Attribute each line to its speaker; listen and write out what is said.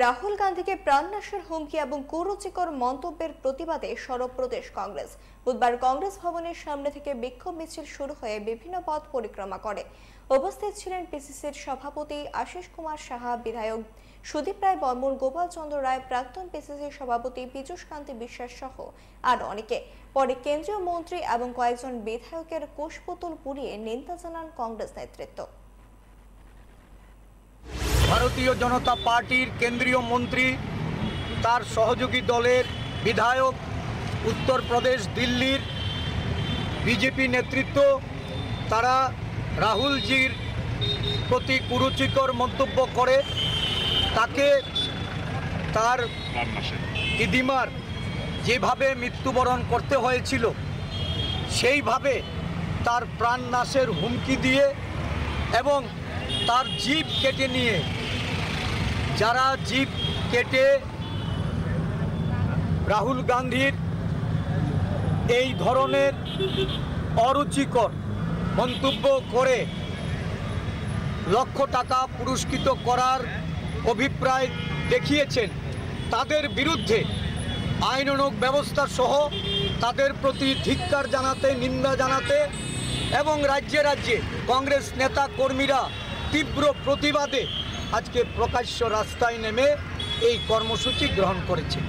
Speaker 1: রাহুল গান্ধীকে প্রাণনাশের হুমকি এবং কুরুচিকর মন্তব্যের প্রতিবাদে সরব প্রদেশ কংগ্রেস। বুধবার কংগ্রেস ভবনের সামনে থেকে বিক্ষোভ মিছিল শুরু হয়ে বিভিন্ন পথ পরিক্রমা করে। উপস্থিত ছিলেন পিসিসির সভাপতি আশিস কুমার সাহা, বিধায়ক সুদীপ রায় বর্মন, গোপাল চন্দ্র রায়, প্রাক্তন পিসিসির সভাপতি পীযূষ কান্তি বিশ্বাস সহ আরো অনেকে। পরে কেন্দ্রীয় মন্ত্রী এবং কয়েকজন বিধায়কের কুশপুতুল পুড়িয়ে নিন্দা জানান কংগ্রেস নেতৃত্ব।
Speaker 2: ভারতীয় জনতা পার্টির কেন্দ্রীয় মন্ত্রী, তার সহযোগী দলের বিধায়ক, উত্তরপ্রদেশ, দিল্লির বিজেপি নেতৃত্ব, তারা রাহুলজির প্রতি কুরুচিকর মন্তব্য করে তাকে তার দিদিমার যেভাবে মৃত্যুবরণ করতে হয়েছিল সেইভাবে তার প্রাণনাশের হুমকি দিয়ে এবং তার জিভ কেটে নিয়ে, যারা জিভ কেটে রাহুল গান্ধীর এই ধরনের অরুচিকর মন্তব্য করে লক্ষ টাকা পুরস্কৃত করার অভিপ্রায় দেখিয়েছেন, তাদের বিরুদ্ধে আইনানুগ ব্যবস্থা সহ তাদের প্রতি ধিক্কার জানাতে, নিন্দা জানাতে এবং রাজ্যে রাজ্যে কংগ্রেস নেতা কর্মীরা তীব্র প্রতিবাদে আজকে প্রকাশ্য রাস্তায় নেমে এই কর্মসূচি গ্রহণ করেছে।